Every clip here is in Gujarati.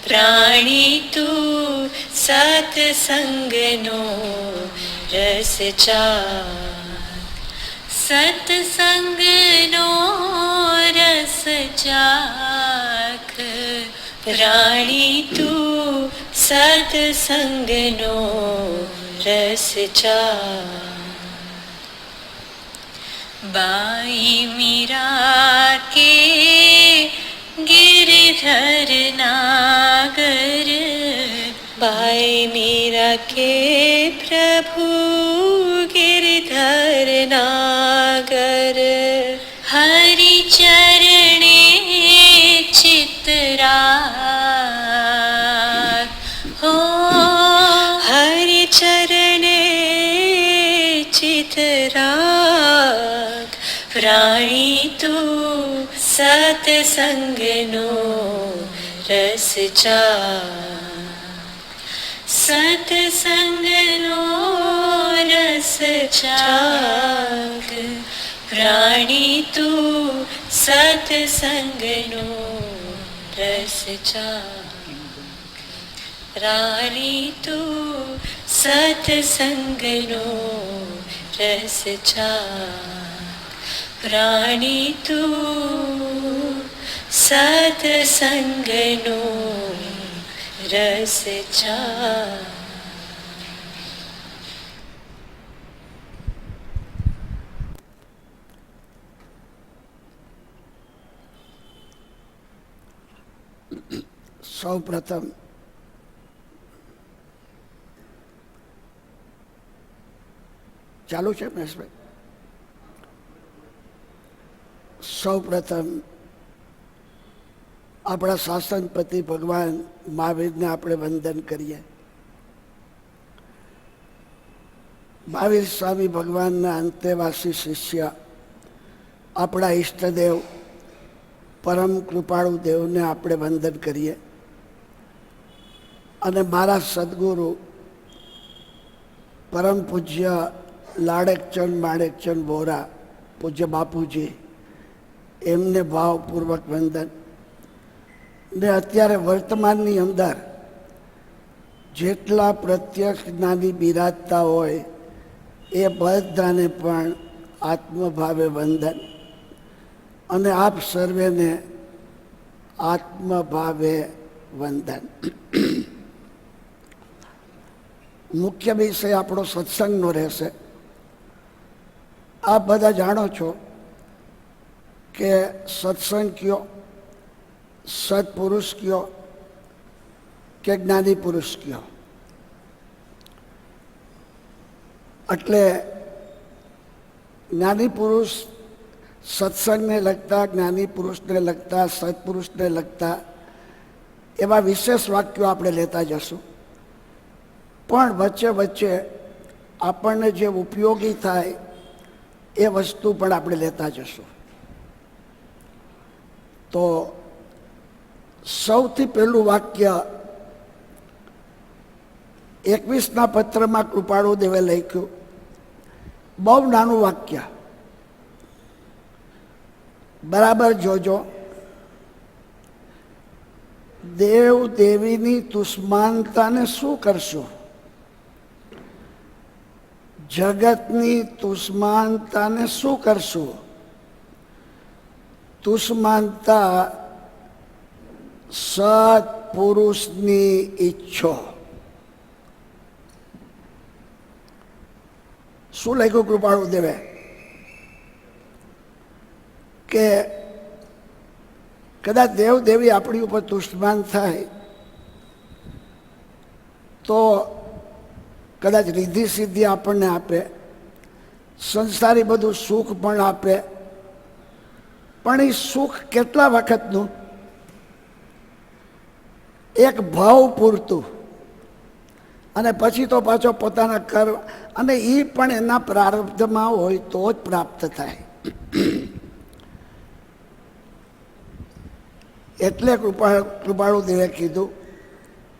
પ્રાણી તું સત્સંગનો રસ ચાખ, સત્સંગનો રસ ચાખ. પ્રાણી તું સત્સંગનો રસ ચાખ. બાઈ મીરા કે गिरधर नागर, बाई मीरा के प्रभु गिरधर नागर. हरि चरणे चितराग, हो हरि चरणे चितराग. प्राणी તું સત્સંગનો રસ ચાખ, સત્સંગનો રસ ચાખ. પ્રાણી તું સત્સંગનો રસ ચાખ, પ્રાણી તું સત્સંગનો રસ ચાખ. પ્રાણી તું સત્સંગનો રસ ચાખ. સૌ પ્રથમ ચાલુ છે મહેશભાઈ? સૌ પ્રથમ આપણા શાસનપતિ ભગવાન મહાવીરને આપણે વંદન કરીએ. મહાવીર સ્વામી ભગવાનના અંતેવાસી શિષ્ય આપણા ઈષ્ટદેવ પરમ કૃપાળુ દેવને આપણે વંદન કરીએ. અને મારા સદગુરુ પરમ પૂજ્ય લાડકચંદ માણેકચંદ વોરા પૂજ્ય બાપુજી, એમને ભાવપૂર્વક વંદન. ને અત્યારે વર્તમાનની અંદર જેટલા પ્રત્યક્ષ જ્ઞાની બિરાજતા હોય એ બધાને પણ આત્મભાવે વંદન. અને આપ સર્વેને આત્મભાવે વંદન. મુખ્ય વિષય આપણો સત્સંગનો રહેશે. આપ બધા જાણો છો કે સત્સંગ કયો, સત્પુરુષ કયો કે જ્ઞાની પુરુષ કયો. એટલે જ્ઞાની પુરુષ સત્સંગને લગતા, જ્ઞાની પુરુષને લગતા, સત્પુરુષને લગતા એવા વિશેષ વાક્યો આપણે લેતા જશું. પણ વચ્ચે વચ્ચે આપણને જે ઉપયોગી થાય એ વસ્તુ પણ આપણે લેતા જશું. તો સૌથી પહેલું વાક્ય 21ના પત્રમાં કૃપાળુ દેવે લખ્યું. બહુ નાનું વાક્ય, બરાબર જોજો. દેવ દેવીની તુષ્માનતાને શું કરશું? જગતની તુષ્માનતાને શું કરશું? તુષ્માનતા સત્પુરુષની ઈચ્છો. શું લખ્યું કૃપાળુ દેવે? કે કદાચ દેવ દેવી આપણી ઉપર તુષ્માન થાય તો કદાચ રીધિ સિદ્ધિ આપણને આપે, સંસારી બધું સુખ પણ આપે. પણ એ સુખ કેટલા વખતનું? એક ભાવ પૂરતું. અને પછી તો પાછો પોતાના કર્મ, અને એ પણ એના પ્રારબ્ધમાં હોય તો જ પ્રાપ્ત થાય. એટલે કૃપાળુ દેવે કીધું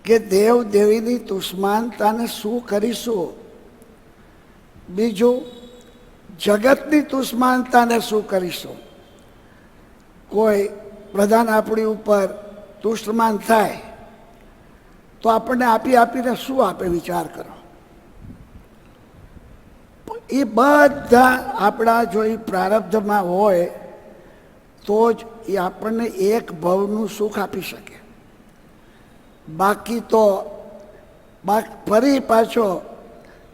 કે દેવ દેવીની તુષ્માનતાને શું કરીશું? બીજું, જગતની તુષ્માનતાને શું કરીશું? કોઈ પ્રધાન આપણી ઉપર તુષ્માન થાય તો આપણને આપી આપીને શું આપે વિચાર કરો. એ બધા આપણા જો એ પ્રારબ્ધમાં હોય તો જ એ આપણને એક ભવનું સુખ આપી શકે. બાકી તો ફરી પાછો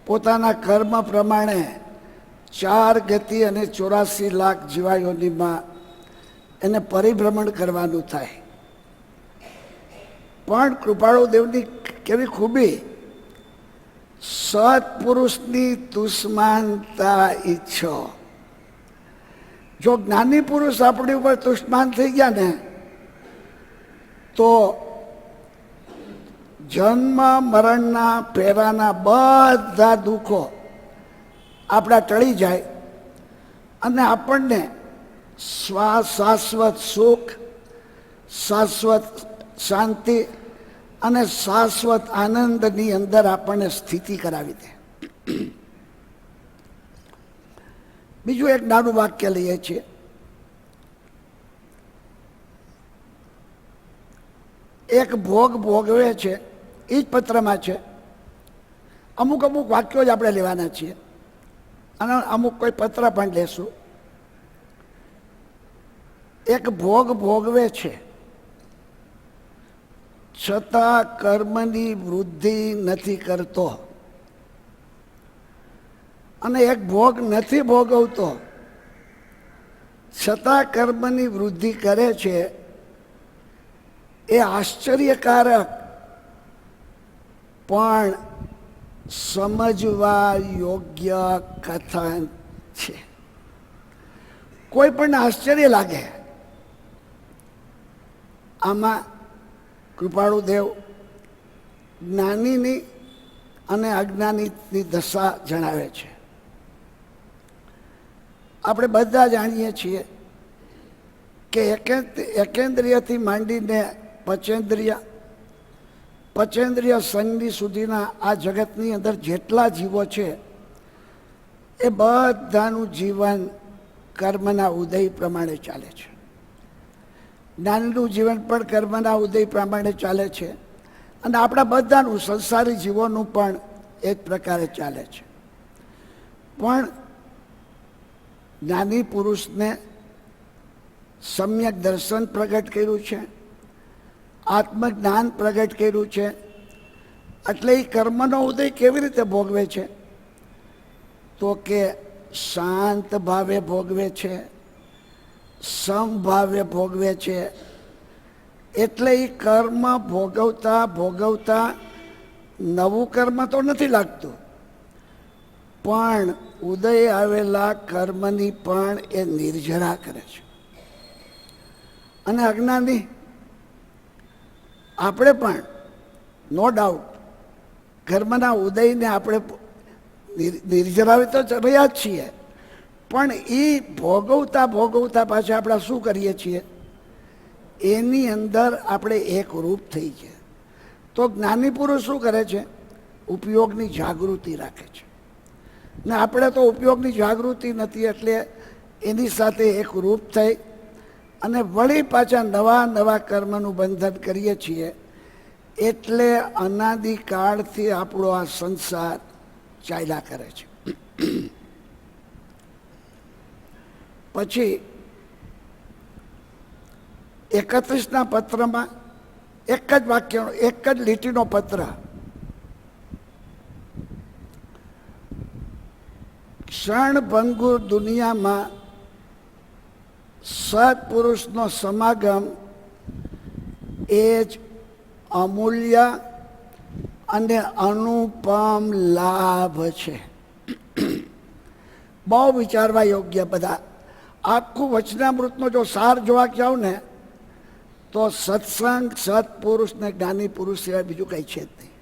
પોતાના કર્મ પ્રમાણે 4 ગતિ અને 84 લાખ જીવાયોનીમાં એને પરિભ્રમણ કરવાનું થાય. પણ કૃપાળુ દેવની કેવી ખૂબી, સત્પુરુષની તુષ્માનતા ઈચ્છો. જો જ્ઞાની પુરુષ આપણી ઉપર તુષ્માન થઈ ગયા ને તો જન્મ મરણના પહેરાના બધા દુઃખો આપણા ટળી જાય અને આપણને શાશ્વત સુખ, શાશ્વત શાંતિ અને શાશ્વત આનંદની અંદર આપણને સ્થિતિ કરાવી દે. બીજું એક નાનું વાક્ય લઈએ છીએ. એક ભોગ ભોગવે છે, એ જ પત્રમાં છે. અમુક અમુક વાક્યો જ આપણે લેવાના છીએ અને અમુક કોઈ પત્ર પણ લેશું. એક ભોગ ભોગવે છે છતાં કર્મની વૃદ્ધિ નથી કરતો, અને એક ભોગ નથી ભોગવતો છતાં કર્મની વૃદ્ધિ કરે છે. એ આશ્ચર્યકારક પણ સમજવા યોગ્ય કથન છે. કોઈ પણ આશ્ચર્ય લાગે. આમાં કૃપાળુ દેવ જ્ઞાનીની અને અજ્ઞાનીની દશા જણાવે છે. આપણે બધા જાણીએ છીએ કે એકેન્દ્રિયથી માંડીને પચેન્દ્રિય સંધિ સુધીના આ જગતની અંદર જેટલા જીવો છે એ બધાનું જીવન કર્મના ઉદય પ્રમાણે ચાલે છે. જ્ઞાનનું જીવન પણ કર્મના ઉદય પ્રમાણે ચાલે છે અને આપણા બધાનું સંસારી જીવોનું પણ એ જ પ્રકારે ચાલે છે. પણ જ્ઞાની પુરુષને સમ્યક દર્શન પ્રગટ કર્યું છે, આત્મજ્ઞાન પ્રગટ કર્યું છે. એટલે એ કર્મનો ઉદય કેવી રીતે ભોગવે છે? તો કે શાંત ભાવે ભોગવે છે, સમભાવે ભોગવે છે. એટલે એ કર્મ ભોગવતા ભોગવતા નવું કર્મ તો નથી લાગતું, પણ ઉદય આવેલા કર્મની પણ એ નિર્જરા કરે છે. અને અજ્ઞાની આપણે પણ નો ડાઉટ કર્મના ઉદયને આપણે નિર્જરાવી તો રહ્યા જ છીએ, પણ એ ભોગવતા ભોગવતા પાછા આપણે શું કરીએ છીએ? એની અંદર આપણે એક રૂપ થઈ છે. તો જ્ઞાની પુરુષ શું કરે છે? ઉપયોગની જાગૃતિ રાખે છે. ને આપણે તો ઉપયોગની જાગૃતિ નથી, એટલે એની સાથે એક રૂપ થઈ અને વળી પાછા નવા નવા કર્મનું બંધન કરીએ છીએ. એટલે અનાદિકાળથી આપણો આ સંસાર ચાલ્યા કરે છે. પછી 31ના પત્રમાં એક જ વાક્યનો, એક જ લીટીનો પત્ર. ક્ષણભંગુર દુનિયામાં સત્પુરુષનો સમાગમ એ જ અમૂલ્ય અને અનુપમ લાભ છે. બહુ વિચારવા યોગ્ય. બધા આખું વચનામૃતનો જો સાર જોવા જાવ ને તો સત્સંગ, સત્પુરુષ ને જ્ઞાની પુરુષ સિવાય બીજું કંઈ છે જ નહીં.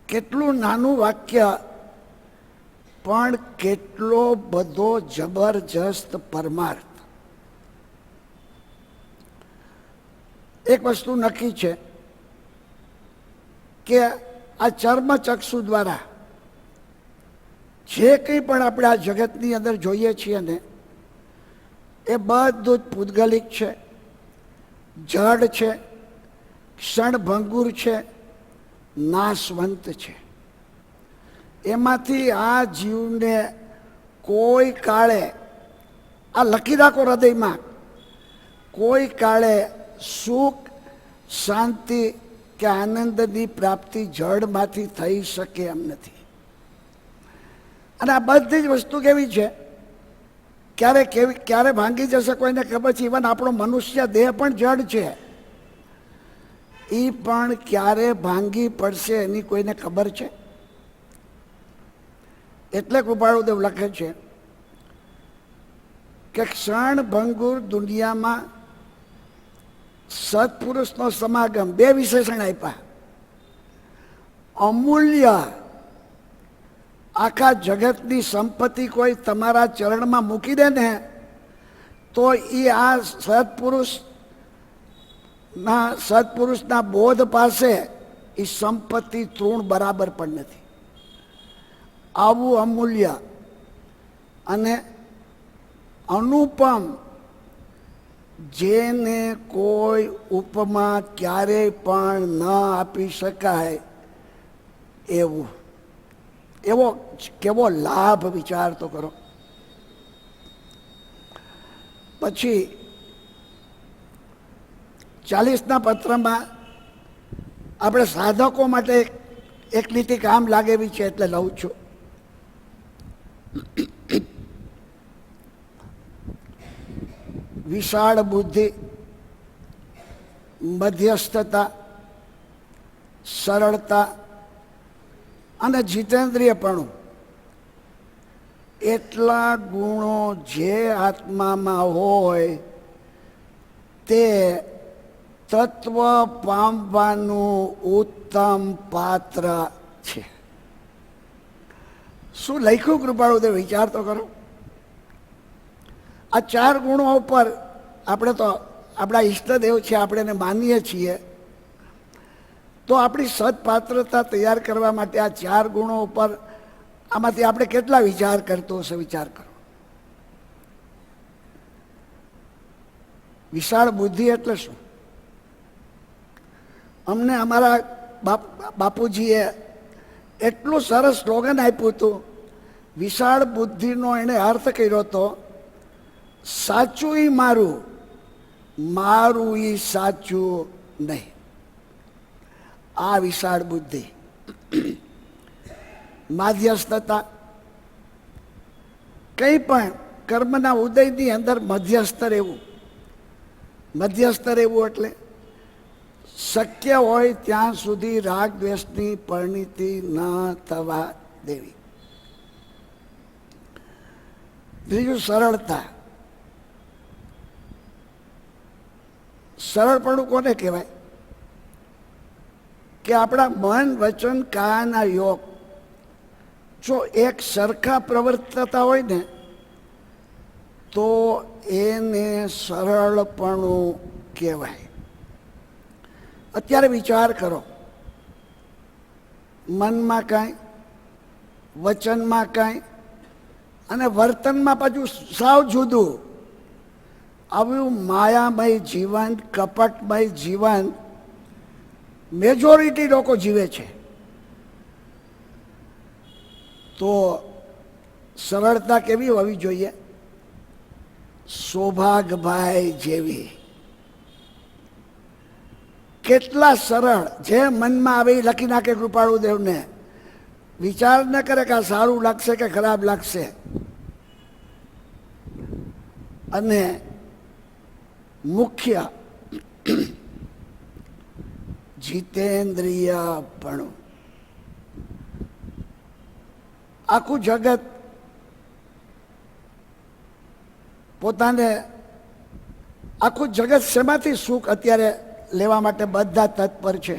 કેટલું નાનું વાક્ય પણ કેટલો બધો જબરજસ્ત પરમાર્થ. એક વસ્તુ નક્કી છે કે આ ચર્મચક્ષુ દ્વારા જે કંઈ પણ આપણે આ જગતની અંદર જોઈએ છીએ ને એ બધું જ પૂતગલિક છે, જડ છે, ક્ષણભંગુર છે, નાશવંત છે. એમાંથી આ જીવને કોઈ કાળે, આ લખી રાખો હૃદયમાં, કોઈ કાળે સુખ, શાંતિ કે આનંદની પ્રાપ્તિ જળમાંથી થઈ શકે એમ નથી. અને આ બધી જ વસ્તુ કેવી છે, ક્યારે ભાંગી જશે કોઈને ખબર છે. ઇવન આપણો મનુષ્ય દેહ પણ જડ છે, એ પણ ક્યારે ભાંગી પડશે એની કોઈને ખબર છે. એટલે કૃપાળુદેવ લખે છે કે ક્ષણભંગુર દુનિયામાં સત્પુરુષનો સમાગમ, બે વિશેષણ આપ્યા. અમૂલ્ય આખા જગતની સંપત્તિ કોઈ તમારા ચરણમાં મૂકી દે ને તો એ આ સત્પુરુષના બોધ પાસે એ સંપત્તિ તૃણ બરાબર પણ નથી. આવું અમૂલ્ય અને અનુપમ, જેને કોઈ ઉપમા ક્યારેય પણ ન આપી શકાય એવું, એવો કેવો લાભ વિચાર તો કરો. પછી 40ના પત્રમાં આપણે સાધકો માટે એક લીટી કામ લાગે એવી છે એટલે લઉં છું. વિશાળ બુદ્ધિ, મધ્યસ્થતા, સરળતા અને જીતેન્દ્રિયપણું, એટલા ગુણો જે આત્મામાં હોય તે તત્વ પામવાનું ઉત્તમ પાત્ર છે. શું લખ્યું કૃપાળુદેવ, વિચાર તો કરો. આ 4 ગુણો ઉપર આપણે તો આપણા ઈષ્ટદેવ છે, આપણે એને માનીએ છીએ, તો આપણી સદપાત્રતા તૈયાર કરવા માટે આ 4 ગુણો ઉપર આમાંથી આપણે કેટલા વિચાર કરતો હશે, વિચાર કરો. વિશાળ બુદ્ધિ એટલે શું? અમને અમારા બાપુજીએ એટલું સરસ સ્લોગન આપ્યું હતું. વિશાળ બુદ્ધિનો એણે અર્થ કર્યો હતો, સાચું ઈ મારું, મારું ઈ સાચું નહીં. આ વિશાળ બુદ્ધિ. મધ્યસ્થતા, કંઈ પણ કર્મના ઉદયની અંદર મધ્યસ્થ રહેવું. મધ્યસ્થ રહેવું એટલે શક્ય હોય ત્યાં સુધી રાગ દ્વેષની પરિણીતિ ન થવા દેવી. ત્રીજું સરળતા. સરળપણું કોને કહેવાય? કે આપણા મન, વચન, કાયાના યોગ જો એક સરખા પ્રવર્તતા હોય ને તો એને સરળપણું કહેવાય. અત્યારે વિચાર કરો, મનમાં કાંઈ, વચનમાં કાંઈ અને વર્તનમાં પાછું સાવ જુદું. આવું માયામય જીવન, કપટમય જીવન મેજોરિટી લોકો જીવે છે. તો સરળતા કેવી હોવી જોઈએ? સૌભાગભાઈ જેવી. કેટલા સરળ, જે મનમાં આવે એ લખી નાખે કૃપાળુદેવને. વિચાર ન કરે કે આ સારું લાગશે કે ખરાબ લાગશે. અને મુખ્ય જીતેન્દ્રિયપણું. આખું જગત પોતાને, આખું જગત શેમાંથી સુખ અત્યારે લેવા માટે બધા તત્પર છે?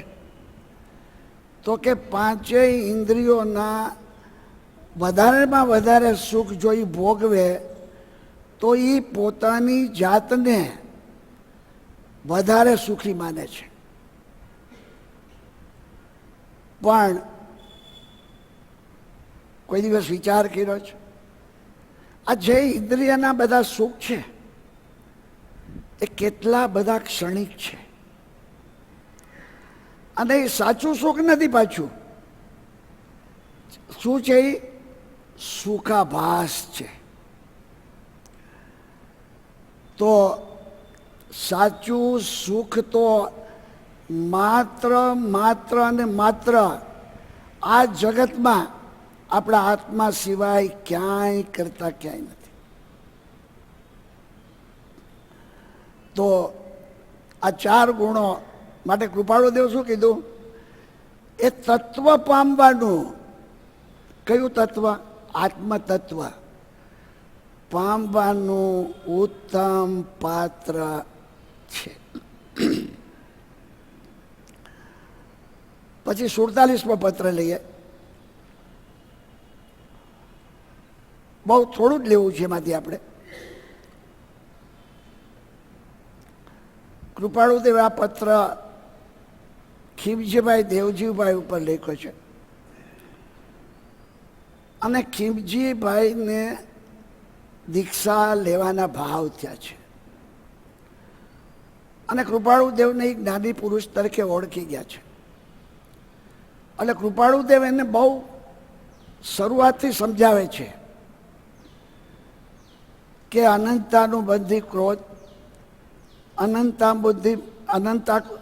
તો કે 5 ઇન્દ્રિયોના વધારેમાં વધારે સુખ જોઈ ભોગવે તો એ પોતાની જાતને વધારે સુખી માને છે. પણ કોઈ દિવસ વિચાર કર્યો છે? આ જે ઇન્દ્રિયના બધા સુખ છે એ કેટલા બધા ક્ષણિક છે, અને એ સાચું સુખ નથી. પાછું શું છે? એ સુખાભાસ છે. તો સાચું સુખ તો માત્ર અને માત્ર આ જગતમાં આપણા આત્મા સિવાય ક્યાંય કરતા ક્યાંય નથી. તો આ 4 ગુણો માટે કૃપાળુદેવ શું કીધું? એ તત્વ પામવાનું. કયું તત્વ? આત્મ તત્વ પામવાનું ઉત્તમ પાત્ર છે. પછી 47મો પત્ર લઈએ. બહુ થોડું જ લેવું છે એમાંથી આપણે. કૃપાળુદેવ આ પત્ર ખીમજીભાઈ દેવજીભાઈ ઉપર લખ્યો છે, અને ખીમજીભાઈને દીક્ષા લેવાના ભાવ થયા છે, અને કૃપાળુદેવને એક જ્ઞાની પુરુષ તરીકે ઓળખી ગયા છે. એટલે કૃપાળુદેવ એને બહુ શરૂઆતથી સમજાવે છે કે અનંતાનુબંધી ક્રોધ,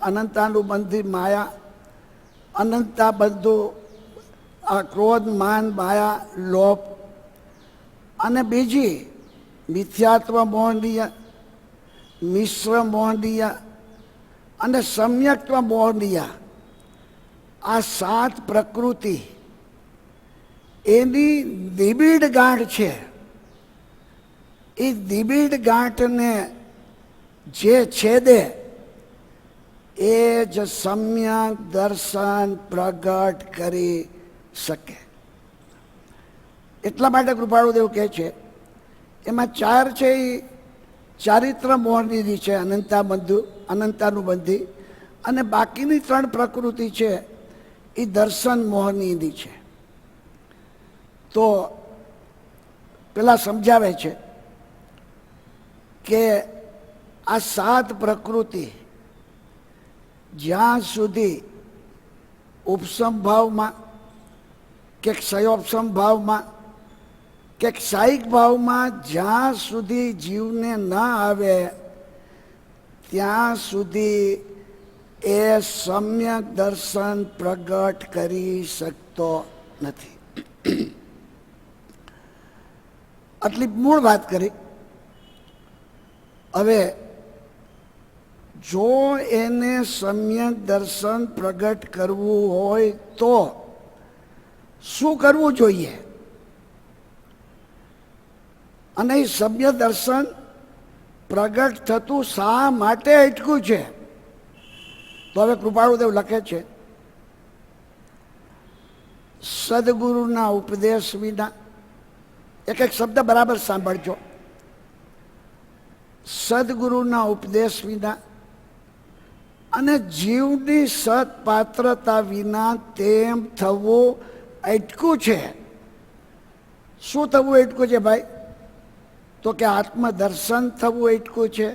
અનંતાનુબંધી માયા, અનંતાબંધુ આ ક્રોધ, માન, માયા, લોભ, અને બીજી મિથ્યાત્વ મોહનીય, મિશ્ર મોહનીય અને સમ્યક્ત્વ મોહનીય, આ 7 પ્રકૃતિ એની નિબિડ ગાંઠ છે. એ નિબિડ ગાંઠને જે છેદે એ જ સમ્યક દર્શન પ્રગટ કરી શકે. એટલા માટે કૃપાળુદેવ કહે છે એમાં 4 છે એ ચારિત્ર મોહનીની છે, અનંતાનુબંધી, અને બાકીની 3 પ્રકૃતિ છે એ દર્શન મોહનીની છે. તો પેલા સમજાવે છે કે આ 7 પ્રકૃતિ જ્યાં સુધી ઉપસમ ભાવમાં કે ક્ષયોપસમ ભાવમાં કે ક્ષાયિક ભાવમાં જ્યાં સુધી જીવને ન આવે ત્યાં સુધી એ સમ્યક દર્શન પ્રગટ કરી શકતો નથી. આટલી મૂળ વાત કરી. હવે જો એને સમ્યક દર્શન પ્રગટ કરવું હોય તો શું કરવું જોઈએ? અને એ સમ્યક દર્શન પ્રગટ થતું શા માટે અટક્યું છે? તો હવે કૃપાળુદેવ લખે છે, સદગુરુના ઉપદેશ વિના. એક શબ્દ બરાબર સાંભળજો. સદગુરુના ઉપદેશ વિના અને જીવની સત્પાત્રતા વિના તેમ થવું અટક્યું છે. શું થવું અટક્યું છે ભાઈ? તો કે આત્મદર્શન થવું અટક્યું છે,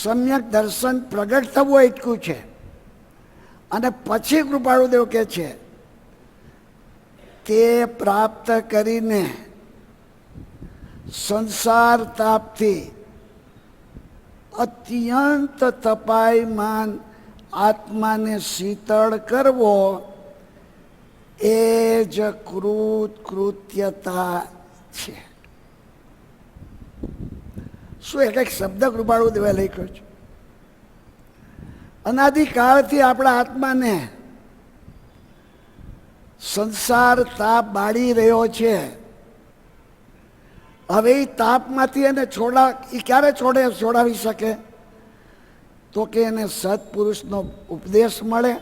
સમ્યક દર્શન પ્રગટ થવું અટક્યું છે. અને પછી કૃપાળુદેવ કહે છે તે પ્રાપ્ત કરીને સંસાર તાપથી અત્યંત તપાયમાન આત્માને શીતળ કરવો એ જ કૃત્યતા છે. શું એક શબ્દ કૃપાળુદેવે લખ્યો છે? અનાદિકાળથી આપણા આત્માને સંસાર તાપ બાળી રહ્યો છે. હવે એ તાપમાંથી એને ક્યારે છોડાવી શકે? તો કે એને સત્પુરુષનો ઉપદેશ મળે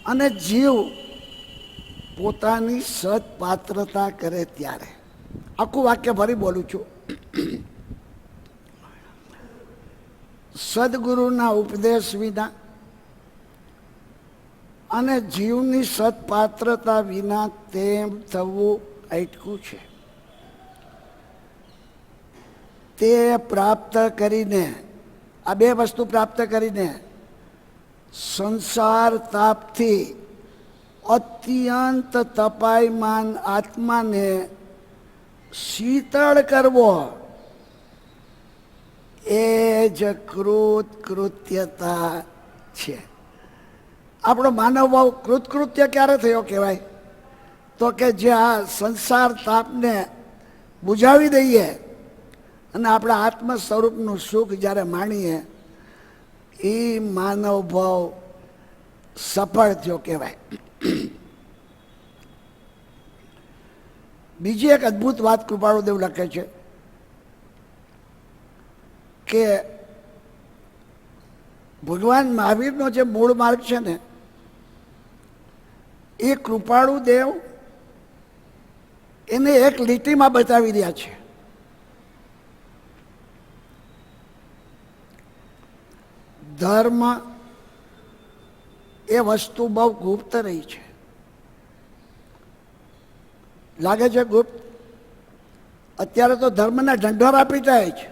અને જીવ પોતાની સત્પાત્રતા કરે ત્યારે. આખું વાક્ય ફરી બોલું છું. સદગુરુના ઉપદેશ વિના અને જીવની સત્પાત્રતા વિના તેમ થવું અટક્યું છે. તે પ્રાપ્ત કરીને આ બે વસ્તુ પ્રાપ્ત કરીને સંસાર તાપથી અત્યંત તપાયમાન આત્માને શીતળ કરવો એ જ કૃત્યતા છે. આપણો માનવ ભાવ કૃત્ય ક્યારે થયો કહેવાય? તો કે જે આ સંસાર તાપને બુઝાવી દઈએ અને આપણા આત્મ સ્વરૂપનું સુખ જ્યારે માણીએ એ માનવ ભાવ સફળ થયો કહેવાય. બીજી એક અદ્ભુત વાત કૃપાળુદેવ લખે છે કે ભગવાન મહાવીરનો જે મૂળ માર્ગ છે ને એ કૃપાળુદેવ એને એક લીટીમાં બતાવી રહ્યા છે. ધર્મ એ વસ્તુ બહુ ગુપ્ત રહી છે. લાગે છે ગુપ્ત? અત્યારે તો ધર્મના ઢંઢોરા પીટાય છે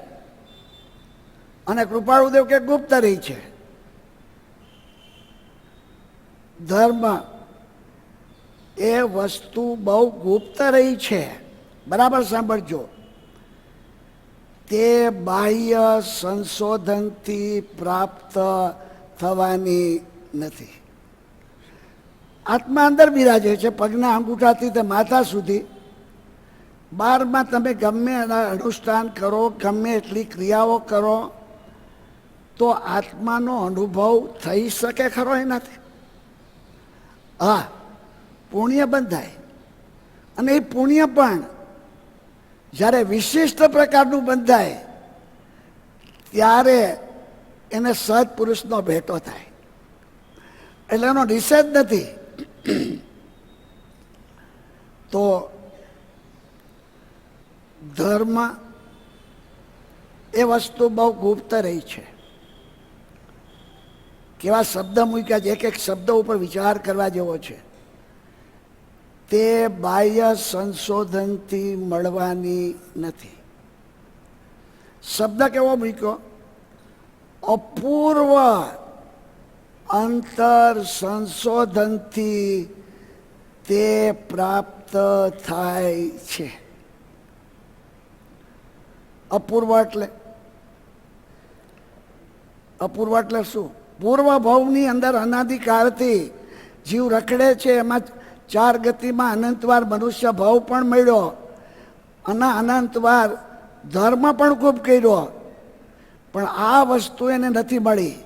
અને કૃપાળુદેવ કે ગુપ્ત રહી છે. ધર્મ એ વસ્તુ બહુ ગુપ્ત રહી છે. બરાબર સાંભળજો. તે બાહ્ય સંશોધનથી પ્રાપ્ત થવાની નથી. આત્મા અંદર બિરાજે છે, પગના અંગૂઠાથી તે માથા સુધી. બહારમાં તમે ગમે એના અનુષ્ઠાન કરો, ગમે એટલી ક્રિયાઓ કરો, તો આત્માનો અનુભવ થઈ શકે ખરો એનાથી? હા, પુણ્ય બંધાય. અને એ પુણ્ય પણ જ્યારે વિશિષ્ટ પ્રકારનું બંધાય ત્યારે એને સત્પુરુષનો ભેટો થાય. એટલે એનો નિષેધ નથી. તો ધર્મ એ વસ્તુ બહુ ગુપ્ત રહી છે. કેવા શબ્દ મૂક્યા છે, એક એક શબ્દ ઉપર વિચાર કરવા જેવો છે. તે બાહ્ય સંશોધનથી મળવાની નથી. શબ્દ કેવો મૂક્યો? અપૂર્વ અંતર સંશોધનથી તે પ્રાપ્ત થાય છે. અપૂર્વ એટલે શું? પૂર્વ ભાવની અંદર અનાદિકાળથી જીવ રખડે છે. એમાં 4 ગતિમાં અનંતવાર મનુષ્ય ભાવ પણ મળ્યો અને અનંતવાર ધર્મ પણ ખૂબ કર્યો, પણ આ વસ્તુ એને નથી મળી.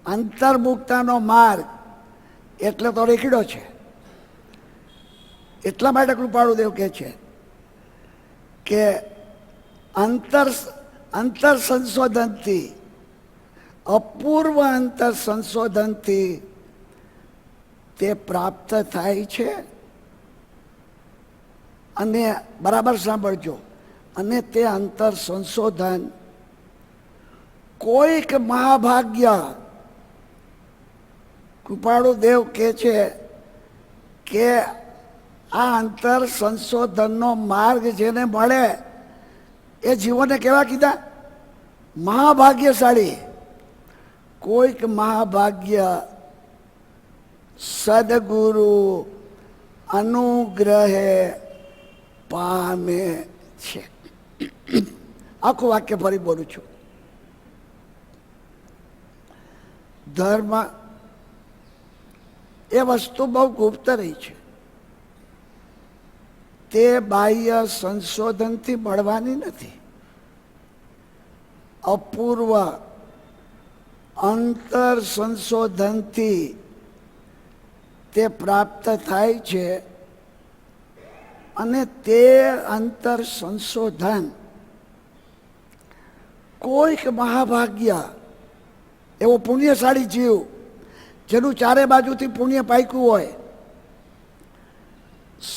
અંતર્મુક્તાનો માર્ગ એટલે તો રેખડ્યો છે. એટલા માટે કૃપાળુદેવ કહે છે કે અંતર સંશોધનથી, અપૂર્વ અંતર સંશોધનથી તે પ્રાપ્ત થાય છે. અને બરાબર સાંભળજો, અને તે અંતર સંશોધન કોઈક મહાભાગ્ય, કૃપાળુદેવ કહે છે કે આ અંતર સંશોધનનો માર્ગ જેને મળે એ જીવોને કેવા કીધા? મહાભાગ્યશાળી. કોઈક મહાભાગ્ય સદગુરુ અનુગ્રહે પામે છે. આખું વાક્ય ફરી બોલું છું. ધર્મ એ વસ્તુ બહુ ગુપ્ત રહી છે. તે બાહ્ય સંશોધનથી મળવાની નથી. અપૂર્વ અંતર સંશોધનથી તે પ્રાપ્ત થાય છે. અને તે અંતર સંશોધન કોઈક મહાભાગ્ય, એવો પુણ્યશાળી જીવ જેનું ચારે બાજુથી પુણ્ય પાક્યું હોય,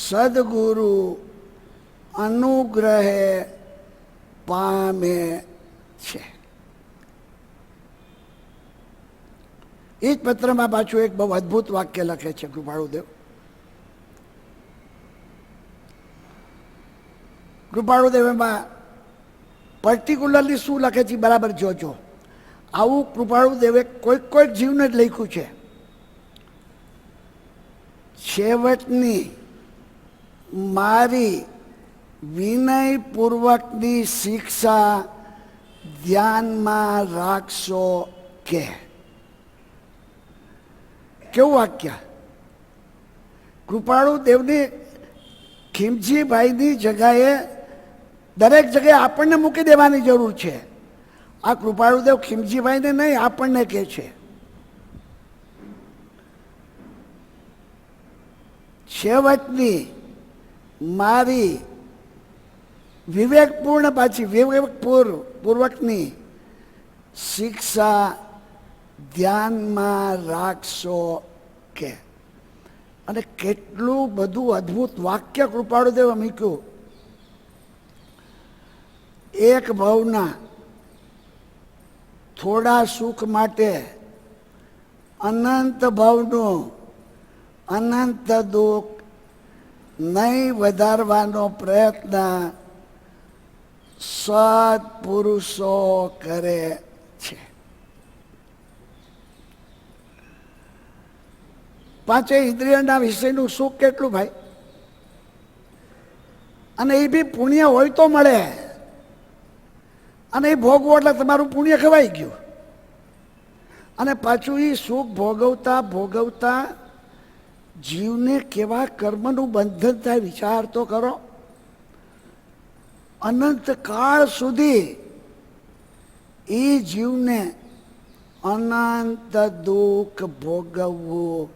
સદગુરુ અનુગ્રહે પામે છે. એ જ પત્રમાં પાછું એક બહુ અદ્ભુત વાક્ય લખે છે કૃપાળુદેવ. કૃપાળુદેવ એમાં પર્ટિક્યુલરલી શું લખે છે બરાબર જોજો. આવું કૃપાળુ દેવે કોઈક જીવને જ લખ્યું છે. છેવટની મારી વિનયપૂર્વકની શિક્ષા ધ્યાનમાં રાખશો કે. કેવું વાક્ય! કૃપાળુ દેવની ખીમજીભાઈની જગાએ દરેક જગ્યાએ આપણને મૂકી દેવાની જરૂર છે. આ કૃપાળુદેવ ખીમજીભાઈને નહીં, આપણને કહે છે. છેવટની મારી વિવેકપૂર્ણ પાછી વિવેકપૂર્વકની શિક્ષા ધ્યાનમાં રાખશો કે. અને કેટલું બધું અદ્ભુત વાક્ય કૃપાળુદેવે મૂક્યું. એક ભવના થોડા સુખ માટે અનંત ભવનું અનંત દુઃખ નહીં વધારવાનો પ્રયત્ન સત્પુરુષો કરે છે. પાંચે ઇન્દ્રિયના વિષયનું સુખ કેટલું ભાઈ! અને એ બી પુણ્ય હોય તો મળે. અને એ ભોગવો એટલે તમારું પુણ્ય ખવાઈ ગયું. અને પાછું એ સુખ ભોગવતા ભોગવતા જીવને કેવા કર્મનું બંધન થાય વિચાર તો કરો. અનંત કાળ સુધી એ જીવને અનંત દુઃખ ભોગવવું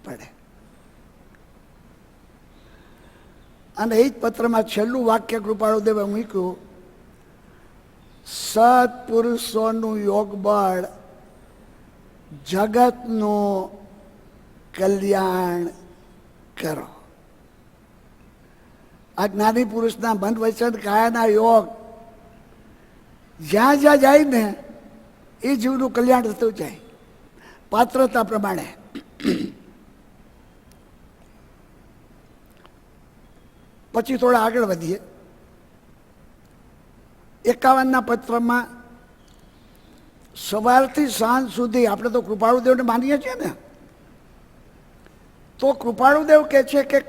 પડે. અને એ જ પત્રમાં છેલ્લું વાક્ય કૃપાળુદેવે મૂક્યું, સત્પુરુષોનું યોગબળ જગતનું કલ્યાણ કરો. આ જ્ઞાની પુરુષના મન વચન કાયાના યોગ જ્યાં જ્યાં જાય ને એ જીવનું કલ્યાણ થતું જાય પાત્રતા પ્રમાણે. પછી થોડા આગળ વધીએ. 51ના પત્રમાં સવારથી સાંજ સુધી આપણે તો કૃપાળુદેવને માનીએ છીએ ને, તો કૃપાળુદેવ કહે છે કે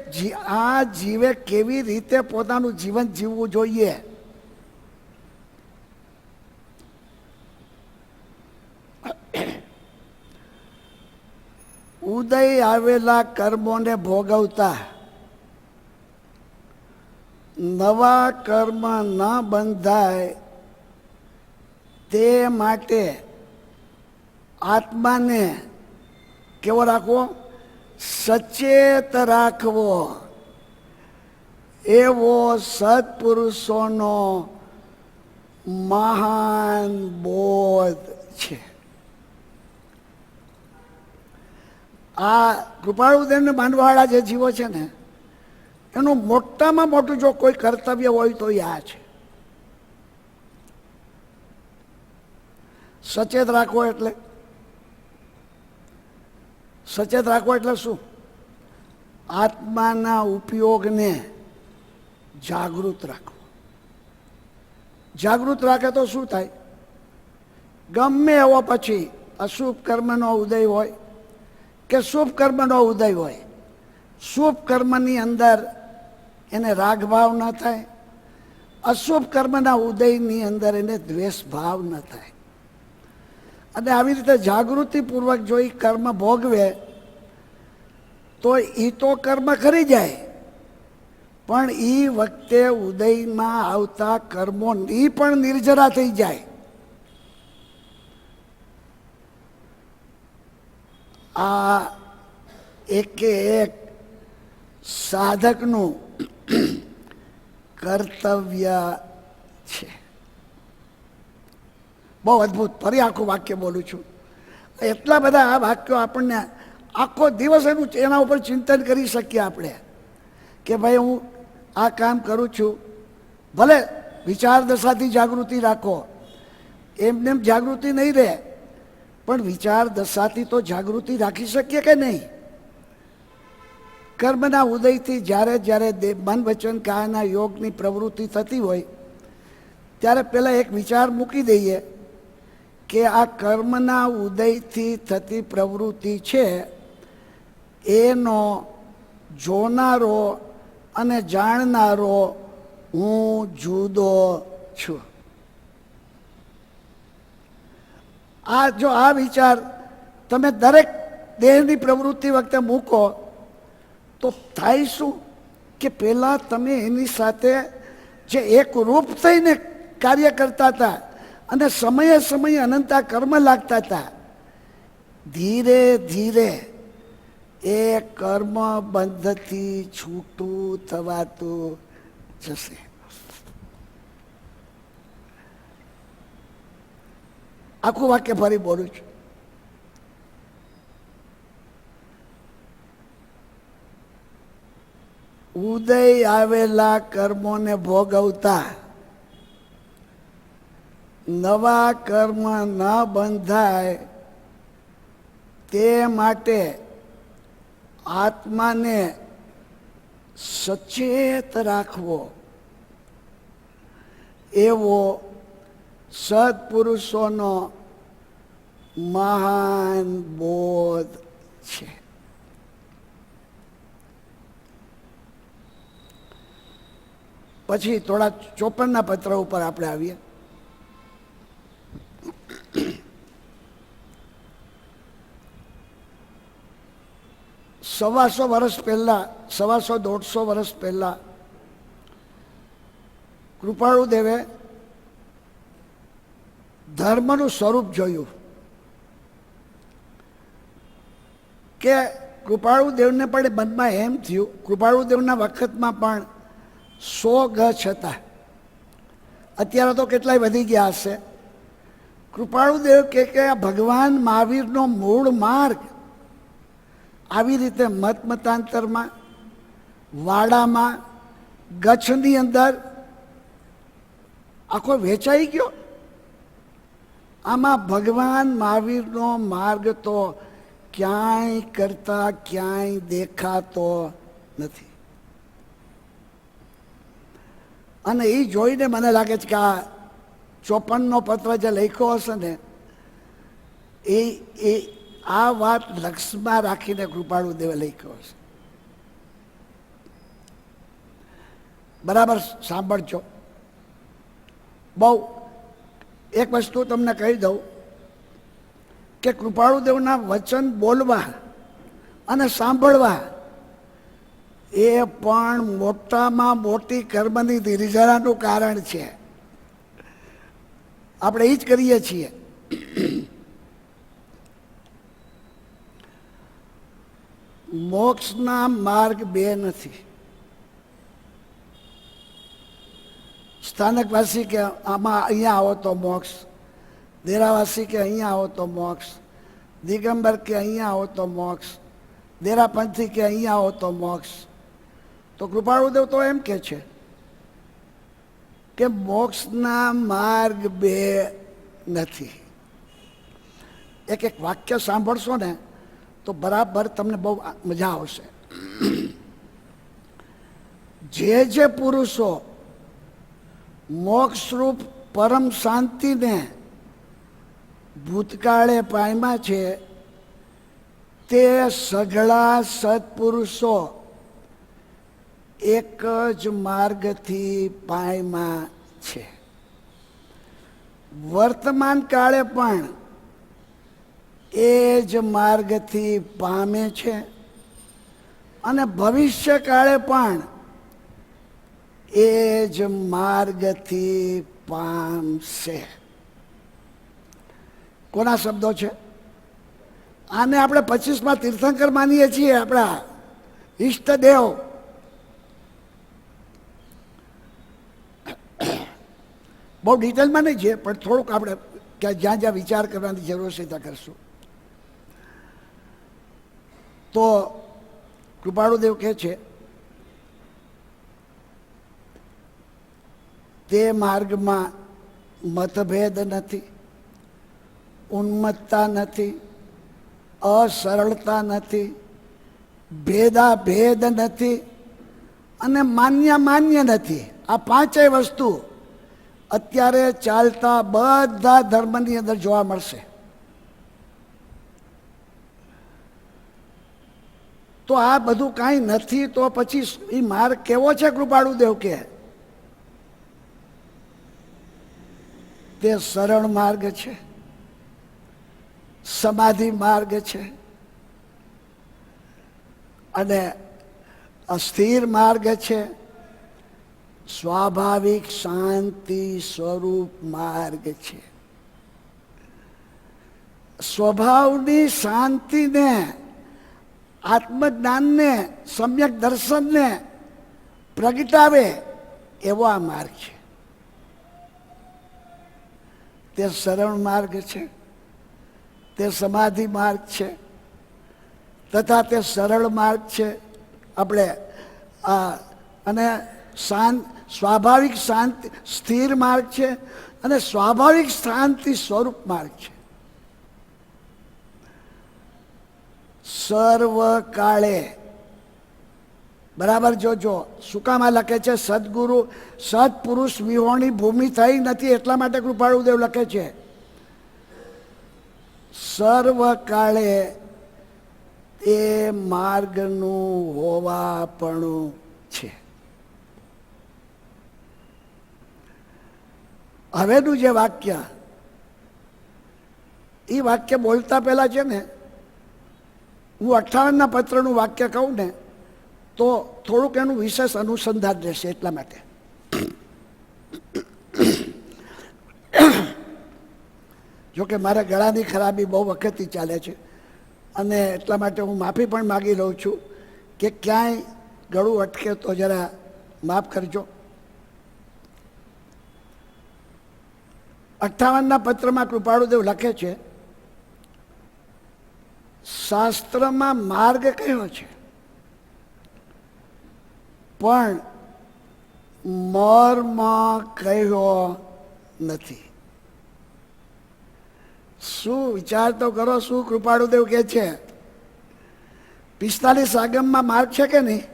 આ જીવે કેવી રીતે પોતાનું જીવન જીવવું જોઈએ. ઉદય આવેલા કર્મોને ભોગવતા નવા કર્મ ન બંધાય તે માટે આત્માને કેવો રાખવો? સચેત રાખવો. એવો સત્પુરુષોનો મહાન બોધ છે. આ કૃપાળુદેવને માનવાવાળા જે જીવો છે ને, એનું મોટામાં મોટું જો કોઈ કર્તવ્ય હોય તો આ છે. સચેત રાખવો એટલે શું? આત્માના ઉપયોગને જાગૃત રાખવો. જાગૃત રાખે તો શું થાય? ગમે એવો પછી અશુભ કર્મનો ઉદય હોય કે શુભ કર્મનો ઉદય હોય, શુભ કર્મની અંદર એને રાગભાવ ન થાય, અશુભ કર્મના ઉદયની અંદર એને દ્વેષ ભાવ ન થાય. અને આવી રીતે જાગૃતિપૂર્વક જો એ કર્મ ભોગવે તો એ તો કર્મ કરી જાય, પણ એ વખતે ઉદયમાં આવતા કર્મોની પણ નિર્જરા થઈ જાય. આ એકે એક સાધકનું કર્તવ્ય છે. બહુ અદ્ભુત. ફરી આખું વાક્ય બોલું છું. એટલા બધા આ વાક્યો આપણને આખો દિવસ એના ઉપર ચિંતન કરી શકીએ આપણે કે ભાઈ હું આ કામ કરું છું. ભલે વિચાર દશાથી જાગૃતિ રાખો, એમને એમ જાગૃતિ નહીં રહે, પણ વિચાર દશાથી તો જાગૃતિ રાખી શકીએ કે નહીં? કર્મના ઉદયથી જ્યારે જ્યારે મન વચન કાયાના યોગની પ્રવૃત્તિ થતી હોય ત્યારે પહેલાં એક વિચાર મૂકી દઈએ કે આ કર્મના ઉદયથી થતી પ્રવૃત્તિ છે એનો જોનારો અને જાણનારો હું જુદો છું. જો આ વિચાર તમે દરેક દેહની પ્રવૃત્તિ વખતે મૂકો તો થાય શું કે પહેલાં તમે એની સાથે જે એકરૂપ થઈને કાર્ય કરતા હતા અને સમયે સમયે અનંતા કર્મ લાગતા હતા, ધીરે ધીરે એ કર્મ બંધથી છૂટું થવાતું જશે. આખું વાક્ય ફરી બોલું છું. ઉદય આવેલા કર્મોને ભોગવતા નવા કર્મ ન બંધાય તે માટે આત્માને સચેત રાખવો એવો સત્પુરુષોનો મહાન બોધ છે. પછી થોડા 54ના પત્ર ઉપર આપણે આવીએ. સવાસો વર્ષ પહેલા, 125-150 વર્ષ પહેલા કૃપાળુ દેવે ધર્મનું સ્વરૂપ જોયું કે કૃપાળુ દેવને પણ મનમાં એમ થયું, કૃપાળુ દેવના વખતમાં પણ 100 ગજ હતા, અત્યારે તો કેટલાય વધી ગયા હશે. કૃપાળુ દેવ કે આ ભગવાન મહાવીરનો મૂળ માર્ગ આવી રીતે મત મતાંતરમાં, વાડામાં, ગચ્છની અંદર આખો વેચાઈ ગયો. આમાં ભગવાન મહાવીરનો માર્ગ તો ક્યાંય કરતા ક્યાંય દેખાતો નથી. અને એ જોઈને મને લાગે છે કે આ 54નો પત્ર જે લખ્યો હશે ને એ આ વાત લક્ષમાં રાખીને કૃપાળુ દેવે લખ્યો હશે. બરાબર સાંભળજો. બહુ એક વસ્તુ તમને કહી દઉં કે કૃપાળુ દેવના વચન બોલવા અને સાંભળવા એ પણ મોટામાં મોટી કર્મની નિર્જરાનું કારણ છે. આપણે એ જ કરીએ છીએ. મોક્ષના માર્ગ બે નથી. સ્થાનકવાસી કે આમાં અહીંયા આવો તો મોક્ષ, દેરાવાસી કે અહીંયા આવો તો મોક્ષ, દિગંબર કે અહીંયા આવો તો મોક્ષ, દેરાપંથી કે અહીંયા આવો તો મોક્ષ. તો કૃપાળુદેવ તો એમ કે છે કે મોક્ષના માર્ગ બે નથી. એક એક વાક્ય સાંભળશો ને તો બરાબર તમને બહુ મજા આવશે. જે પુરુષો મોક્ષરૂપ પરમ શાંતિને ભૂતકાળે પામ્યા છે તે સઘળા સત્પુરુષો એક જ માર્ગથી પામ્યા છે. વર્તમાન કાળે પણ એ જ માર્ગથી પામે છે અને ભવિષ્ય કાળે પણ એ જ માર્ગથી પામશે. કોના શબ્દો છે? આને આપણે 25માં તીર્થંકર માનીએ છીએ, આપણા ઈષ્ટદેવ. બહુ ડિટેલમાં નહીં છે, પણ થોડુંક આપણે જ્યાં જ્યાં વિચાર કરવાની જરૂર છે ત્યાં કરશું. તો કૃપાળુદેવ કહે છે તે માર્ગમાં મતભેદ નથી, ઉન્મત્તા નથી, અસરળતા નથી, ભેદાભેદ નથી અને માન્ય નથી. આ પાંચેય વસ્તુ અત્યારે ચાલતા બધા ધર્મની અંદર જોવા મળશે. તો આ બધું કાંઈ નથી તો પછી એ માર્ગ કેવો છે કૃપાળુદેવ કે તે સરળ માર્ગ છે, સમાધિ માર્ગ છે અને અસ્થિર માર્ગ છે, સ્વાભાવિક શાંતિ સ્વરૂપ માર્ગ છે. સ્વભાવની શાંતિને, આત્મજ્ઞાનને, સમ્યક દર્શનને પ્રગટાવે એવો આ માર્ગ છે. તે સરળ માર્ગ છે, તે સમાધિ માર્ગ છે તથા તે સરળ માર્ગ છે. આપણે અને સ્વાભાવિક શાંતિ સ્થિર માર્ગ છે અને સ્વાભાવિક શાંતિ સ્વરૂપ માર્ગ છે. સર્વકાળે બરાબર જોજો, સુકામાં લખે છે સદગુરુ સત્પુરુષ વિહોણી ભૂમિ થઈ નથી, એટલા માટે કૃપાળુદેવ લખે છે સર્વકાળે એ માર્ગનું હોવાપણું છે. હવેનું જે વાક્ય, એ વાક્ય બોલતા પહેલા છે ને, હું 58ના પત્રનું વાક્ય કહું ને તો થોડુંક એનું વિશેષ અનુસંધાન રહેશે, એટલા માટે. જોકે મારા ગળાની ખરાબી બહુ વખતથી ચાલે છે અને એટલા માટે હું માફી પણ માગી લઉં છું કે ક્યાંય ગળું અટકે તો જરા માફ કરજો. 58ના પત્રમાં કૃપાળુદેવ લખે છે શાસ્ત્રમાં માર્ગ કયો છે પણ મર્મ કયો નથી. શું વિચાર તો કરો, શું કૃપાળુદેવ કે છે? 45 આગમમાં માર્ગ છે કે નહીં?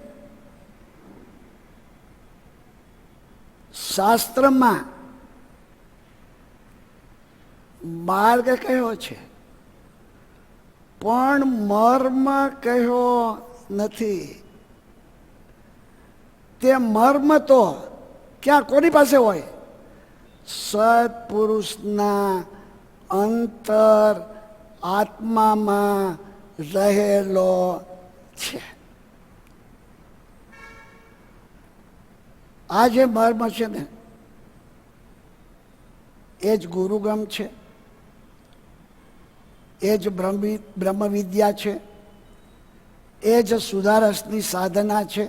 શાસ્ત્રમાં માર્ગ કયો છે પણ મર્મ કયો નથી. તે મર્મ તો ક્યાં કોની પાસે હોય? સત્પુરુષના અંતર આત્મામાં રહેલો છે. આ જે મર્મ છે ને એ જ ગુરુગમ છે, એ જ બ્રહ્મ વિદ્યા છે, એ જ સુધારસની સાધના છે,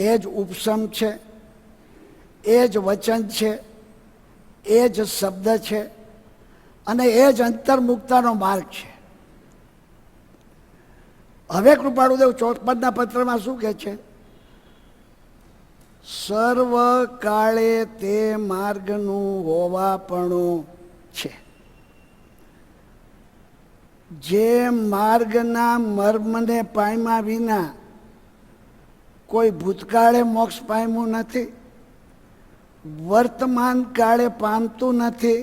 એ જ ઉપશમ છે, એ જ વચન છે, એ જ શબ્દ છે અને એ જ અંતર્મુક્તાનો માર્ગ છે. હવે કૃપાળુદેવ 54ના પત્રમાં શું કહે છે? સર્વકાળે તે માર્ગનું હોવાપણું છે. જે માર્ગના મર્મને પામ્યા વિના કોઈ ભૂતકાળે મોક્ષ પામ્યું નથી, વર્તમાન કાળે પામતું નથી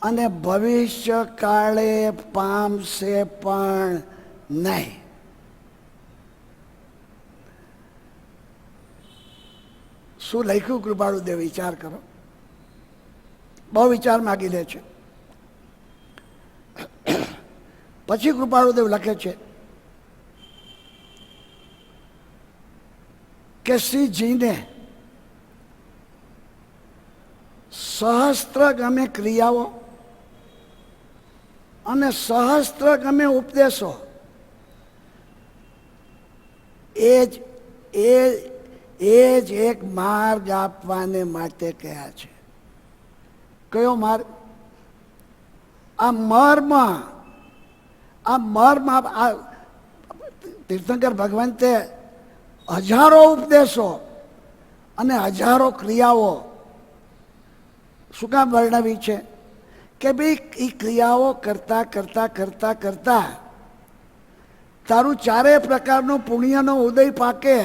અને ભવિષ્ય કાળે પામશે પણ નહીં. શું લખ્યું કૃપાળુદેવ? વિચાર કરો, બહુ વિચાર માગી લે છે. પછી કૃપાળુદેવ લખે છે કે શ્રીજીને સહસ્ત્ર ગમે ક્રિયાઓ અને સહસ્ત્ર ગમે ઉપદેશો એ જ એક માર્ગ આપવાને માટે કહ્યા છે. કયો માર્ગ? આ મર્મ, આ મર્મ. આ તીર્થંકર ભગવંતે હજારો ઉપદેશો અને હજારો ક્રિયાઓ શું કામ વર્ણવી છે? કે ભાઈ એ ક્રિયાઓ કરતા કરતા કરતા કરતા તારું ચારેય પ્રકારનો પુણ્યનો ઉદય પાકે,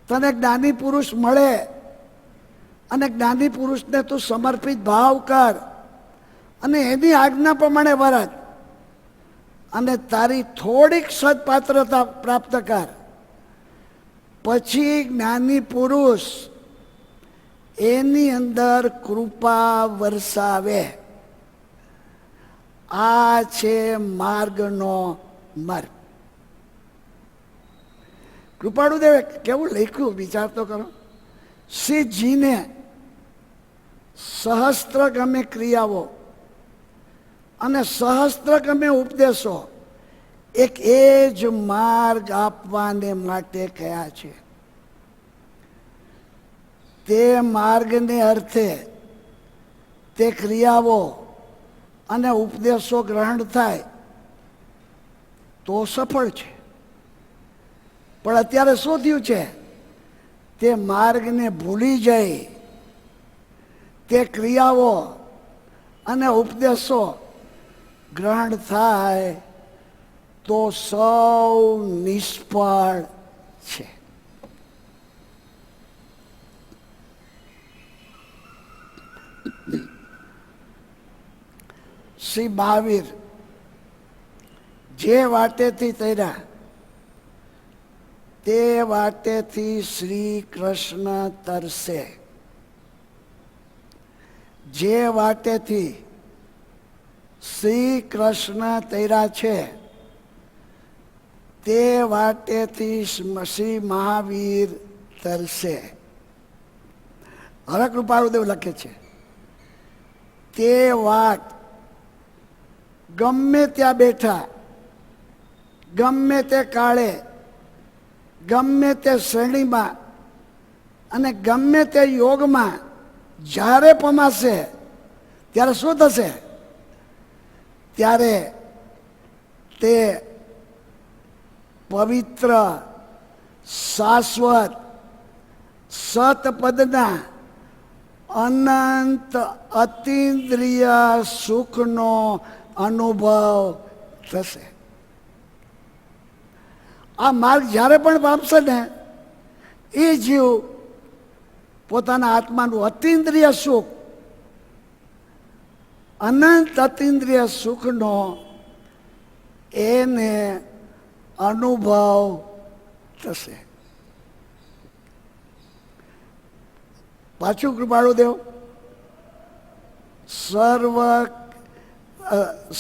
તને જ્ઞાની પુરુષ મળે અને જ્ઞાની પુરુષને તું સમર્પિત ભાવ કર અને એની આજ્ઞા પ્રમાણે વર્ત અને તારી થોડીક સદપાત્રતા પ્રાપ્ત કર. પછી જ્ઞાની પુરુષ એની અંદર કૃપા વરસાવે. આ છે માર્ગનો માર્ગ. કૃપાળુદેવે કેવું લખ્યું વિચાર તો કરો. શ્રીજીને સહસ્ત્ર ગમે ક્રિયાઓ અને સહસ્ત્ર ગમે ઉપદેશો એક એ જ માર્ગ આપવાને માટે કયા છે. તે માર્ગને અર્થે તે ક્રિયાઓ અને ઉપદેશો ગ્રહણ થાય તો સફળ છે. પણ અત્યારે શું થયું છે? તે માર્ગને ભૂલી જાય તે ક્રિયાઓ અને ઉપદેશો ગ્રહણ થાય તો સૌ નિષ્ફળ છે. શ્રી મહાવીર જે વાટેથી તર્યા તે વાટેથી શ્રી કૃષ્ણ તરસે. જે વાટેથી શ્રી કૃષ્ણ તર્યા છે તે વાટેથી શ્રી મહાવીર તરસે. હવે કૃપાળુદેવ લખે છે તે વાટ ગમે ત્યાં બેઠા, ગમે તે કાળે, ગમે તે શ્રેણીમાં અને ગમે તે યોગમાં જ્યારે પમાશે ત્યારે શું થશે? ત્યારે તે પવિત્ર શાશ્વત સતપદના અનંત અતિન્દ્રિય સુખનો અનુભવ થશે. આ માર્ગ જ્યારે પણ પામશે ને એ જીવ પોતાના આત્માનું અતિન્દ્રિય સુખ, અનંત અતિન્દ્રિય સુખનો એને અનુભવ થશે. પાછું કૃપાળુદેવ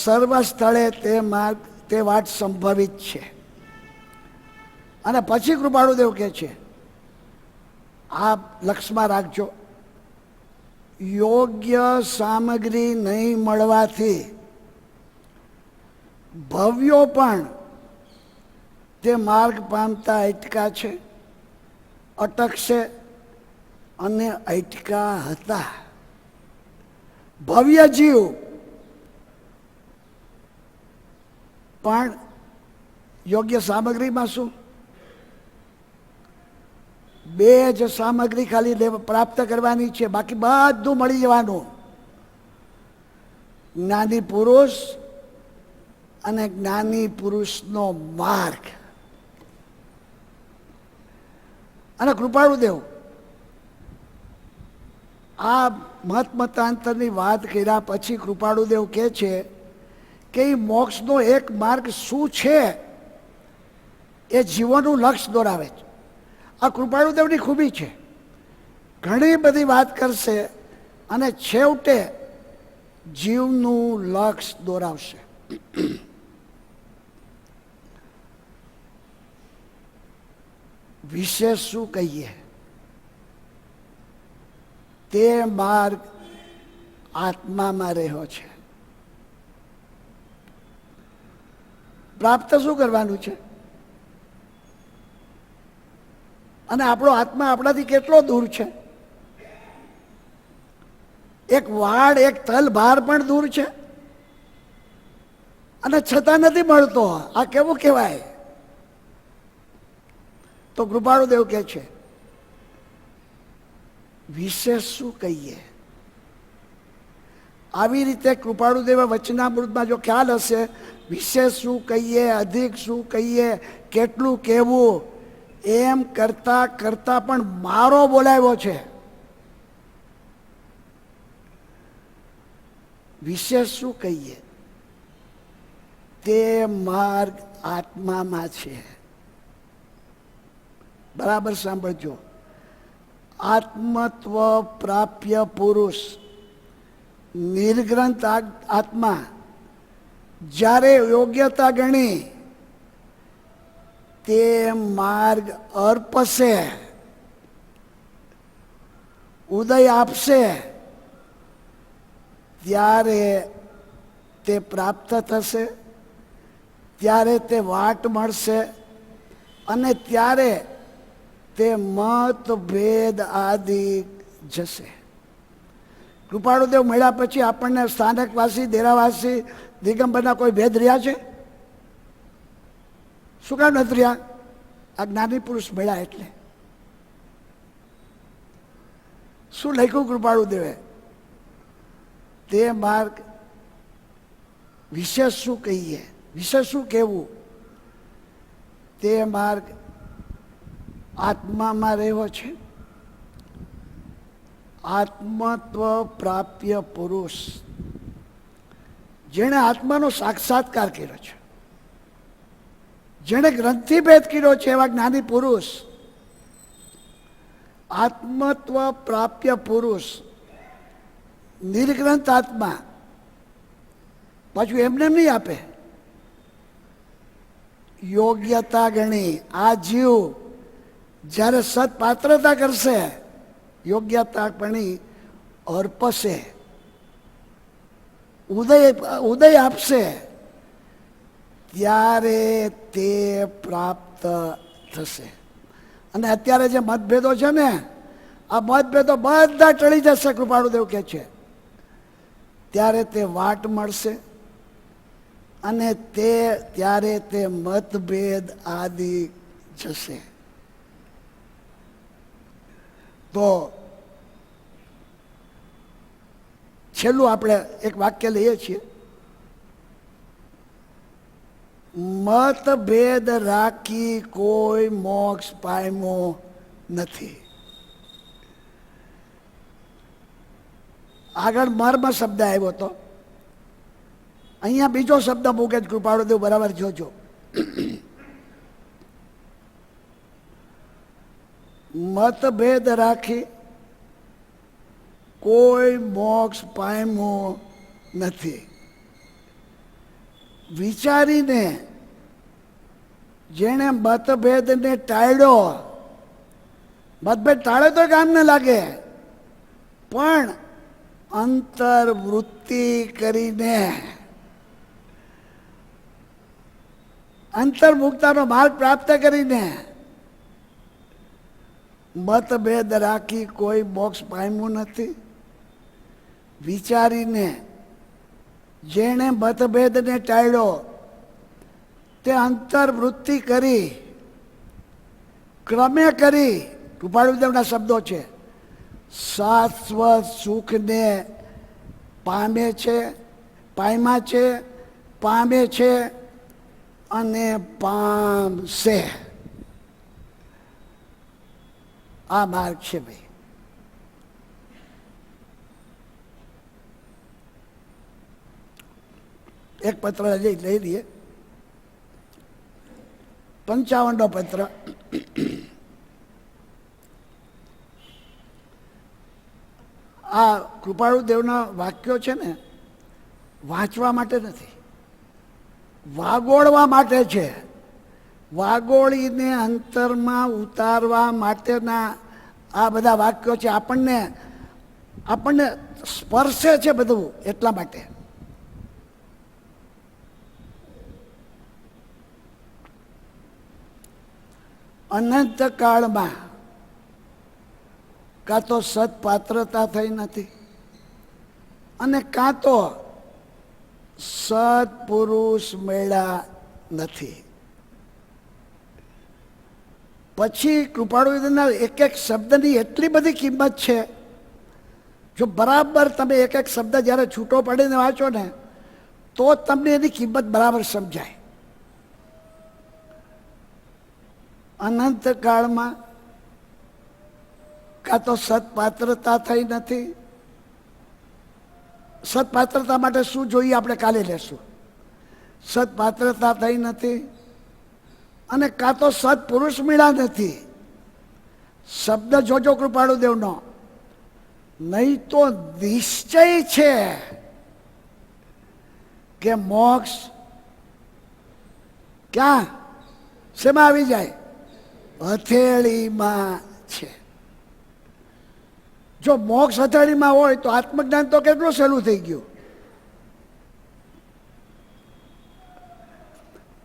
સર્વ સ્થળે તે માર્ગ તે વાત સંભવિત છે. અને પછી કૃપાળુદેવ કહે છે આ લક્ષમાં રાખજો, યોગ્ય સામગ્રી નહીં મળવાથી ભવ્યો પણ તે માર્ગ પામતા અટકા છે, અટકશે અને અટકા હતા. ભવ્ય જીવ પણ યોગ્ય સામગ્રીમાં શું? બે જ સામગ્રી ખાલી પ્રાપ્ત કરવાની છે, બાકી બધું મળી જવાનું. જ્ઞાની પુરુષ અને જ્ઞાની પુરુષનો માર્ગ. અને કૃપાળુદેવ આ મતાંતરની વાત કર્યા પછી કૃપાળુદેવ કહે છે કે એ મોક્ષનો એક માર્ગ શું છે એ જીવનનું લક્ષ્ય દોરાવે છે. આ કૃપાળુદેવની ખૂબી છે. ઘણી બધી વાત કરશે અને છેવટે જીવનું લક્ષ્ય દોરાવશે. વિશેષ શું કહીએ? તે માર્ગ આત્મામાં રહ્યો છે. પ્રાપ્ત શું કરવાનું છે? અને આપણો આત્મા આપણાથી કેટલો દૂર છે? એક વાડ, એક તલ ભાર પણ દૂર છે અને છતાં નથી મળતો. આ કેવું કહેવાય? તો કૃપાળુદેવ કહે છે વિશેષ શું કહીએ? આવી રીતે કૃપાળુદેવ વચનામૃતમાં જો ખ્યાલ હશે, વિશેષ શું કહીએ, અધિક શું કહીએ, કેટલું કહેવું, એમ કરતા કરતા પણ મારો બોલાવ્યો છે. વિશેષ શું કહીએ? તે માર્ગ આત્મામાં છે. બરાબર સાંભળજો. આત્મત્વ પ્રાપ્ય પુરુષ, નિર્ગ્રંથ આત્મા જ્યારે યોગ્યતા ગણી તે માર્ગ અર્પશે, ઉદય આપશે, ત્યારે તે પ્રાપ્ત થશે, ત્યારે તે વાટ મળશે અને ત્યારે તે મતભેદ આદિ જશે. કૃપાળુદેવ મળ્યા પછી આપણને સ્થાનકવાસી, દેરાવાસી, દિગંબરના કોઈ ભેદ રહ્યા છે? શું કામ નથી રહ્યા? આ જ્ઞાની પુરુષ મળ્યા એટલે. શું લખ્યું કૃપાળુદેવે? તે માર્ગ વિશેષ શું કહીએ? વિશેષ શું કહેવું? તે માર્ગ આત્મામાં રહ્યો છે. આત્મત્વ પ્રાપ્ય પુરુષ, જેણે આત્માનો સાક્ષાત્કાર કર્યો છે, જેણે ગ્રંથિભેદ કર્યો છે, એવા જ્ઞાની પુરુષ. આત્મત્વ પ્રાપ્ય પુરુષ, નિર્ગ્રંથ આત્મા. પાછું એમને નહીં આપે, યોગ્યતા ગણી. આ જીવ જ્યારે સત્પાત્રતા કરશે, યોગ્યતા ગણી અર્પશે, ઉદય આપશે, ત્યારે તે પ્રાપ્ત થશે. અને અત્યારે જે મતભેદો છે ને, આ મતભેદો બધા ટળી જશે, કૃપાળુદેવ કહે છે. ત્યારે તે વાટ મળશે અને ત્યારે તે મતભેદ આદિ જશે. તો છેલ્લું આપણે એક વાક્ય લઈએ છીએ. મતભેદ રાખી કોઈ મોક્ષ પામ્યો નથી. આગળ મર્મ શબ્દ આવ્યો હતો, અહીંયા બીજો શબ્દ મૂકે જ કૃપાળુદેવ, બરાબર જોજો. મતભેદ રાખી કોઈ મોક્ષ પામ્યો નથી. વિચારીને જેણે મતભેદને ટાળ્યો, મતભેદ ટાળે તો કામ ન લાગે, પણ અંતર્વૃત્તિ કરીને, અંતર્મુક્તાનો માર્ગ પ્રાપ્ત કરીને, મતભેદ રાખી કોઈ મોક્ષ પામ્યું નથી. વિચારીને જેણે મતભેદને ટાળ્યો તે અંતર્વૃત્તિ કરી, ક્રમે કરી, કૃપાળુદેવના શબ્દો છે, શાશ્વત સુખને પામે છે, પામ્યા છે, પામે છે અને પામશે. આ માર્ગ છે ભાઈ. એક પત્ર લઈ લઈએ, 55નો પત્ર. આ કૃપાળુદેવના વાક્યો છે ને, વાંચવા માટે નથી, વાગોળવા માટે છે. વાગોળીને અંતરમાં ઉતારવા માટેના આ બધા વાક્યો છે. આપણને સ્પર્શે છે બધું, એટલા માટે. અનંત કાળમાં કાં તો સત્પાત્રતા થઈ નથી અને કાં તો સત્પુરુષ મળ્યા નથી. પછી કૃપાળુના એક એક શબ્દની એટલી બધી કિંમત છે. જો બરાબર તમે એક એક શબ્દ જ્યારે છૂટો પડીને વાંચો ને, તો તમને એની કિંમત બરાબર સમજાય. અનંત કાળમાં કાં તો સત્પાત્રતા થઈ નથી સત્પાત્રતા માટે શું જોઈએ આપણે કાલે લેશું. સત્પાત્રતા થઈ નથી અને કાં તો સત્પુરુષ મળ્યા નથી. શબ્દ જોજો કૃપાળુદેવનો, નહીં તો નિશ્ચય છે કે મોક્ષ ક્યાં શેમાં આવી જાય? હથેળીમાં છે. જો મોક્ષ હથેળીમાં હોય તો આત્મજ્ઞાન તો કેટલું સહેલું થઈ ગયું.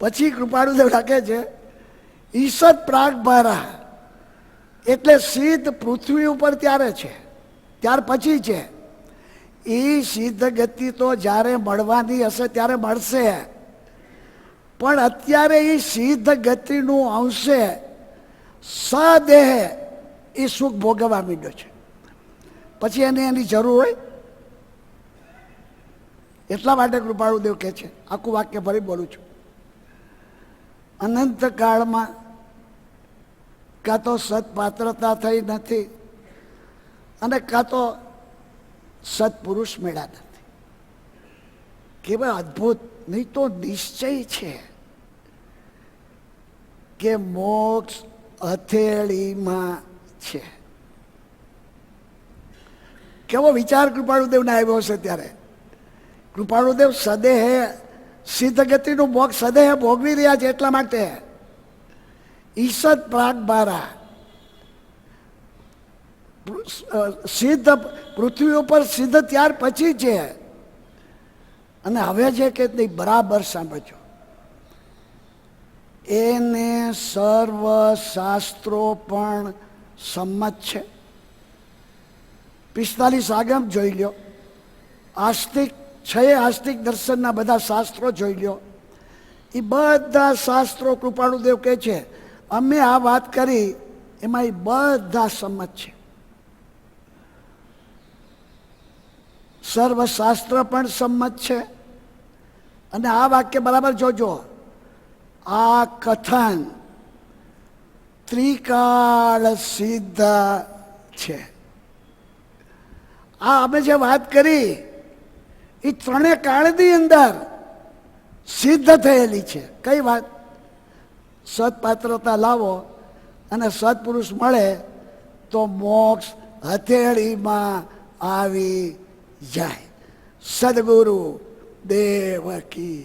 પછી કૃપાળુદેવ રાખે છે ઈસત પ્રાગ ભારા, એટલે સિદ્ધ પૃથ્વી ઉપર ત્યારે છે, ત્યાર પછી છે. એ સિદ્ધ ગતિ તો જ્યારે મળવાની હશે ત્યારે મળશે, પણ અત્યારે એ સિદ્ધ ગતિનું અંશે સદેહ એ સુખ ભોગવવા માંડ્યો છે. પછી એને એની જરૂર હોય. એટલા માટે કૃપાળુદેવ કહે છે, આખું વાક્ય ફરી બોલું છું, અનંત કાળમાં કાં તો સત્પાત્રતા થઈ નથી અને કાં તો સત્પુરુષ મળ્યા નથી. કેવાય અદ્ભુત! નહીં તો નિશ્ચય છે કે મોક્ષ હથેળીમાં છે. કેવો વિચાર કૃપાળુદેવને આવ્યો હશે ત્યારે. કૃપાળુદેવ સદેહ સિદ્ધ ગતિનું મોક્ષ સદેહ ભોગવી રહ્યા છે. એટલા માટે ઈસત પ્રાગ બારા, સિદ્ધ પૃથ્વી ઉપર સિદ્ધ ત્યાર પછી છે. અને હવે છે કે નહીં, બરાબર સાંભળજો, એને સર્વ શાસ્ત્રો પણ સંમત છે. 45 આગમ જોઈ લ્યો, આસ્તિક 6 આસ્તિક દર્શનના બધા શાસ્ત્રો જોઈ લ્યો. એ બધા શાસ્ત્રો કૃપાળુદેવ કહે છે અમે આ વાત કરી એમાં એ બધા સંમત છે. સર્વશાસ્ત્ર પણ સંમત છે. અને આ વાક્ય બરાબર જોજો, આ કથન ત્રિકાળ સિદ્ધ છે. આ અમે જે વાત કરી એ ત્રણેય કાળની અંદર સિદ્ધ થયેલી છે. કઈ વાત? સત્પાત્રતા લાવો અને સત્પુરુષ મળે તો મોક્ષ હથેળીમાં આવી જાય. સદગુરુ દેવ કી